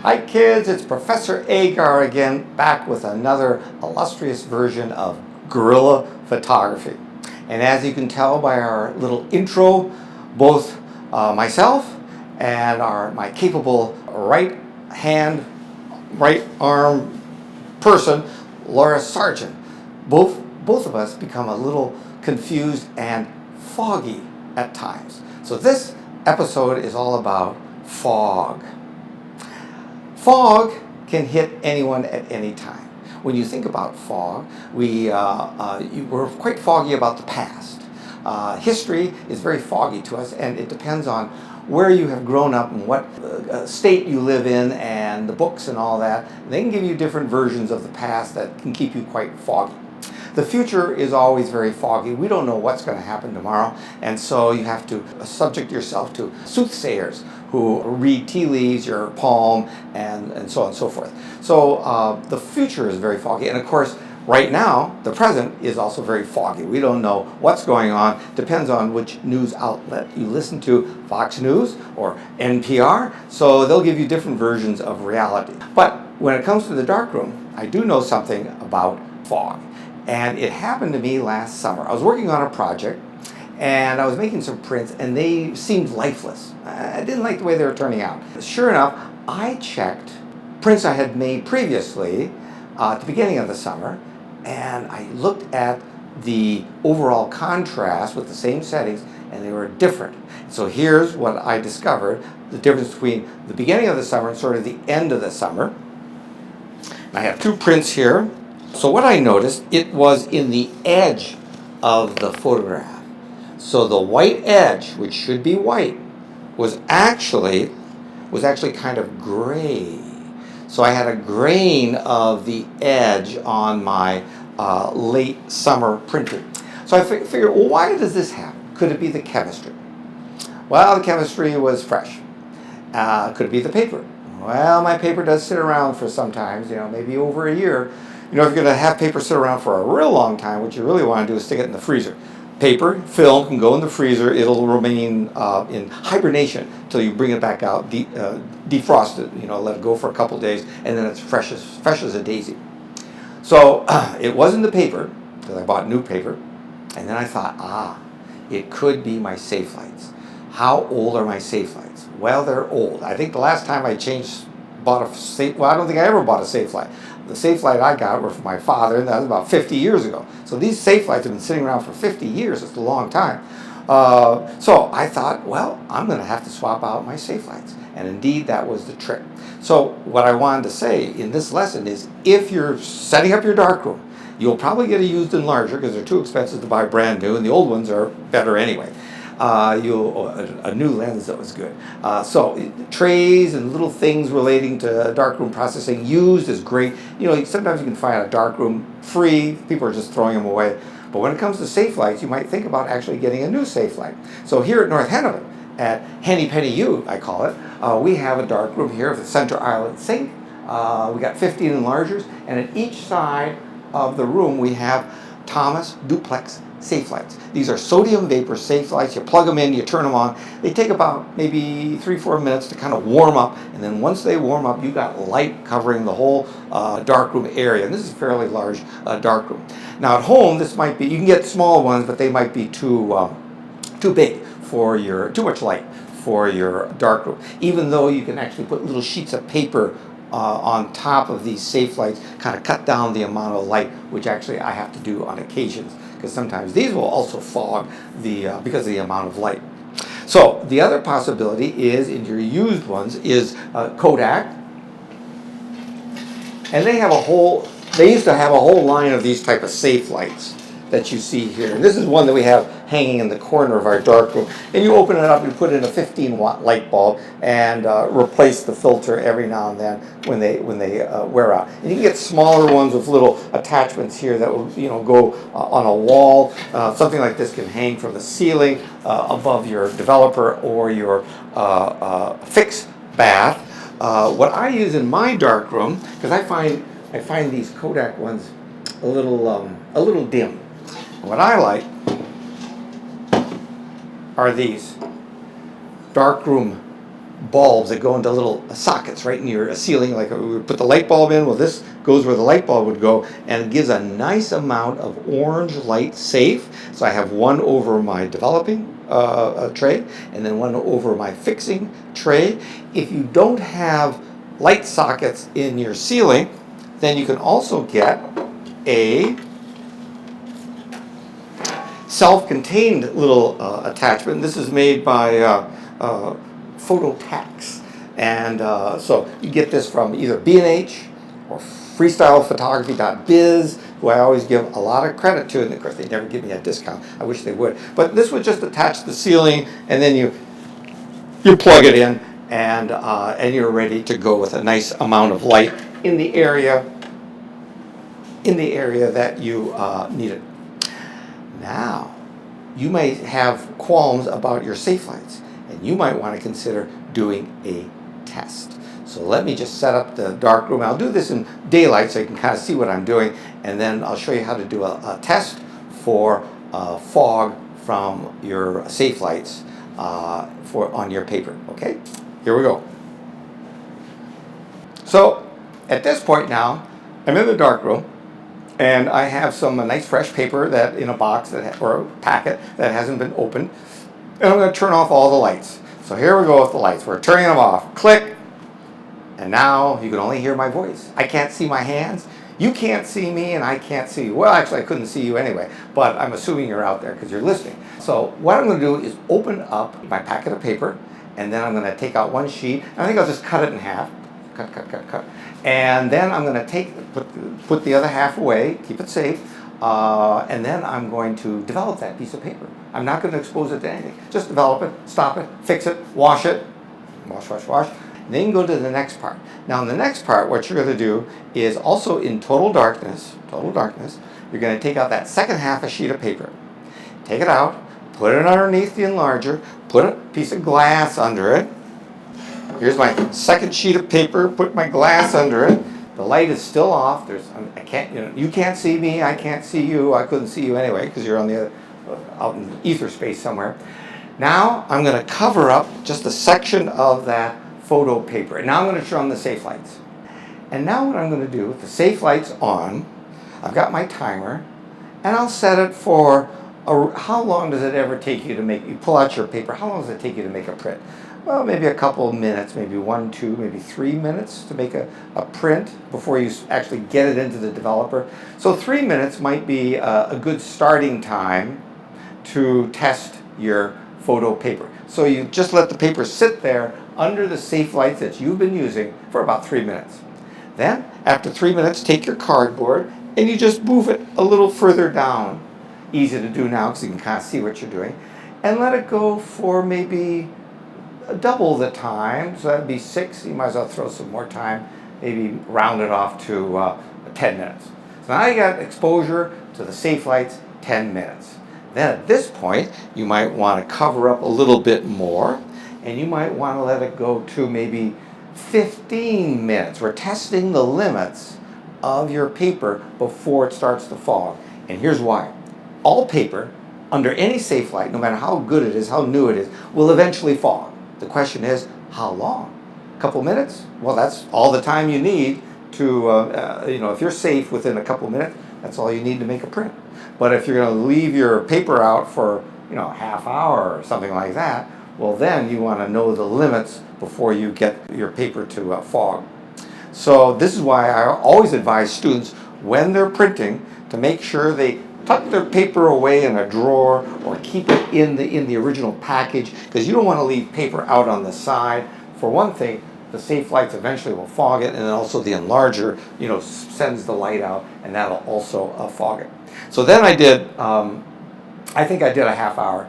Hi kids, it's Professor Agar again, back with another illustrious version of guerrilla photography. And as you can tell by our little intro, both myself and my capable right hand, right arm person, Laura Sargent, both of us become a little confused and foggy at times. So this episode is all about fog. Fog can hit anyone at any time. When you think about fog, we're quite foggy about the past. History is very foggy to us, and it depends on where you have grown up and what state you live in and the books and all that. They can give you different versions of the past that can keep you quite foggy. The future is always very foggy. We don't know what's going to happen tomorrow, and so you have to subject yourself to soothsayers who read tea leaves, your palm, and so on and so forth. So the future is very foggy, and of course, right now, the present is also very foggy. We don't know what's going on. Depends on which news outlet you listen to, Fox News or NPR, so they'll give you different versions of reality. But when it comes to the darkroom, I do know something about fog. And it happened to me last summer. I was working on a project, and I was making some prints, and they seemed lifeless. I didn't like the way they were turning out. Sure enough, I checked prints I had made previously at the beginning of the summer, and I looked at the overall contrast with the same settings, and they were different. So here's what I discovered, the difference between the beginning of the summer and sort of the end of the summer. And I have two prints here. So what I noticed, it was in the edge of the photograph. So the white edge, which should be white, was actually kind of gray. So I had a grain of the edge on my late summer printing. So I figured, well, why does this happen? Could it be the chemistry? Well, the chemistry was fresh. Could it be the paper? Well, my paper does sit around for sometimes, maybe over a year. If you're going to have paper sit around for a real long time, what you really want to do is stick it in the freezer. Paper, film can go in the freezer. It'll remain in hibernation until you bring it back out, defrost it, let it go for a couple days, and then it's fresh as a daisy. So it wasn't the paper, because I bought new paper, and then I thought, it could be my safe lights. How old are my safe lights? Well, they're old. I think the last time I bought a safe, well, I don't think I ever bought a safe light. The safe light I got were from my father, and that was about 50 years ago. So these safe lights have been sitting around for 50 years. It's a long time. So I thought, well, I'm going to have to swap out my safe lights. And indeed, that was the trick. So what I wanted to say in this lesson is, if you're setting up your darkroom, you'll probably get a used enlarger because they're too expensive to buy brand new, and the old ones are better anyway. A new lens that was good. So trays and little things relating to darkroom processing used is great. Sometimes you can find a darkroom free. People are just throwing them away. But when it comes to safe lights, you might think about actually getting a new safe light. So here at North Hennepin, at Henny Penny U, I call it, we have a darkroom here with a center island sink. We got 15 enlargers, and at each side of the room we have Thomas duplex safe lights. These are sodium vapor safe lights. You plug them in, you turn them on. They take about maybe 3-4 minutes to kind of warm up, and then once they warm up, you got light covering the whole darkroom area. And this is a fairly large darkroom. Now at home, this might be, you can get small ones, but they might be too big for too much light for your darkroom. Even though you can actually put little sheets of paper on top of these safe lights, kind of cut down the amount of light, which actually I have to do on occasions, because sometimes these will also fog because of the amount of light. So the other possibility is, in your used ones, is Kodak, and they used to have a whole line of these type of safe lights that you see here. And this is one that we have hanging in the corner of our darkroom. And you open it up, you put in a 15-watt light bulb, and replace the filter every now and then when they wear out. And you can get smaller ones with little attachments here that will go on a wall. Something like this can hang from the ceiling above your developer or your fixed bath. What I use in my darkroom, because I find these Kodak ones a little dim. What I like are these darkroom bulbs that go into little sockets right in your ceiling. Like we would put the light bulb in. Well, this goes where the light bulb would go, and it gives a nice amount of orange light safe. So I have one over my developing tray, and then one over my fixing tray. If you don't have light sockets in your ceiling, then you can also get a self-contained little attachment. This is made by Phototax, and so you get this from either B&H or freestylephotography.biz, who I always give a lot of credit to, and of course they never give me a discount. I wish they would. But this would just attach to the ceiling, and then you plug it in, and you're ready to go with a nice amount of light in the area that you need it. Now, you might have qualms about your safe lights, and you might want to consider doing a test. So let me just set up the dark room. I'll do this in daylight so you can kind of see what I'm doing, and then I'll show you how to do a test for fog from your safe lights on your paper. Okay, here we go. So at this point now, I'm in the dark room, and I have some nice fresh paper that in a box or a packet that hasn't been opened, and I'm going to turn off all the lights. So here we go with the lights. We're turning them off. Click. And now you can only hear my voice. I can't see my hands. You can't see me, and I can't see you. Well, actually, I couldn't see you anyway, but I'm assuming you're out there because you're listening. So what I'm going to do is open up my packet of paper, and then I'm going to take out one sheet. And I think I'll just cut it in half. Cut. And then I'm going to put the other half away, keep it safe, and then I'm going to develop that piece of paper. I'm not going to expose it to anything. Just develop it, stop it, fix it, wash it, wash. Then go to the next part. Now in the next part, what you're going to do is also in total darkness, you're going to take out that second half a sheet of paper. Take it out, put it underneath the enlarger, put a piece of glass under it. Here's my second sheet of paper, put my glass under it. The light is still off. You can't see me, I can't see you. I couldn't see you anyway because you're out in ether space somewhere. Now I'm going to cover up just a section of that photo paper. And now I'm going to turn on the safe lights. And now what I'm going to do with the safe lights on, I've got my timer, and I'll set it for how long does it ever take you to you pull out your paper, how long does it take you to make a print? Well, maybe a couple of minutes, maybe 1, 2, maybe 3 minutes to make a print before you actually get it into the developer. So 3 minutes might be a good starting time to test your photo paper. So you just let the paper sit there under the safe lights that you've been using for about 3 minutes. Then, after 3 minutes, take your cardboard and you just move it a little further down. Easy to do now because you can kind of see what you're doing. And let it go for maybe double the time, so that'd be 6. You might as well throw some more time, maybe round it off to 10 minutes. So now you got exposure to the safe lights, 10 minutes. Then at this point, you might want to cover up a little bit more, and you might want to let it go to maybe 15 minutes. We're testing the limits of your paper before it starts to fog. And here's why. All paper, under any safe light, no matter how good it is, how new it is, will eventually fog. The question is, how long? A couple minutes? Well, that's all the time you need to, if you're safe within a couple minutes, that's all you need to make a print. But if you're going to leave your paper out for, half hour or something like that, well, then you want to know the limits before you get your paper to fog. So this is why I always advise students when they're printing to make sure they tuck their paper away in a drawer or keep it in the original package, because you don't want to leave paper out on the side. For one thing, the safe lights eventually will fog it, and then also the enlarger, sends the light out, and that'll also fog it. So then I think I did a half hour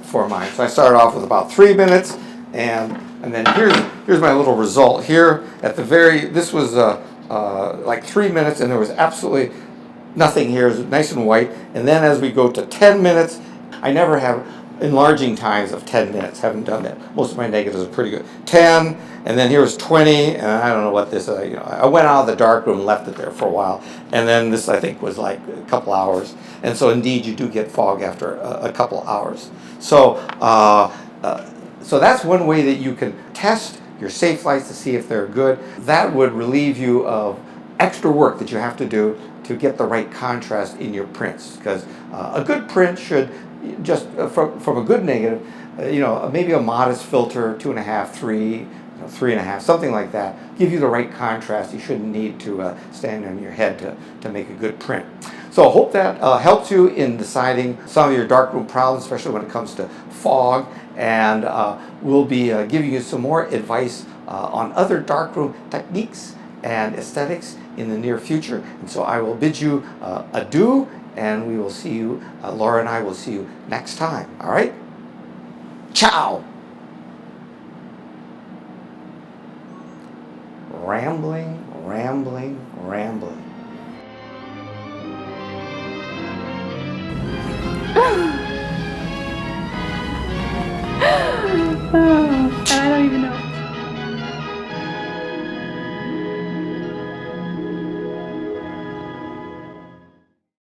for mine. So I started off with about 3 minutes, and then here's my little result here. This was like 3 minutes, and there was absolutely nothing here. Is nice and white. And then as we go to 10 minutes, I never have enlarging times of 10 minutes. Haven't done that. Most of my negatives are pretty good. 10, and then here was 20, and I don't know what this is. I went out of the dark room and left it there for a while. And then this, I think, was like a couple hours. And so indeed, you do get fog after a couple hours. So So that's one way that you can test your safe lights to see if they're good. That would relieve you of extra work that you have to do to get the right contrast in your prints, because a good print should just from a good negative, maybe a modest filter, 2.5, 3, 3.5, something like that, give you the right contrast. You shouldn't need to stand on your head to make a good print. So I hope that helps you in deciding some of your darkroom problems, especially when it comes to fog. And we'll be giving you some more advice on other darkroom techniques and aesthetics in the near future. And so I will bid you adieu, and we will see you, Laura and I will see you next time. All right? Ciao! Rambling, rambling, rambling.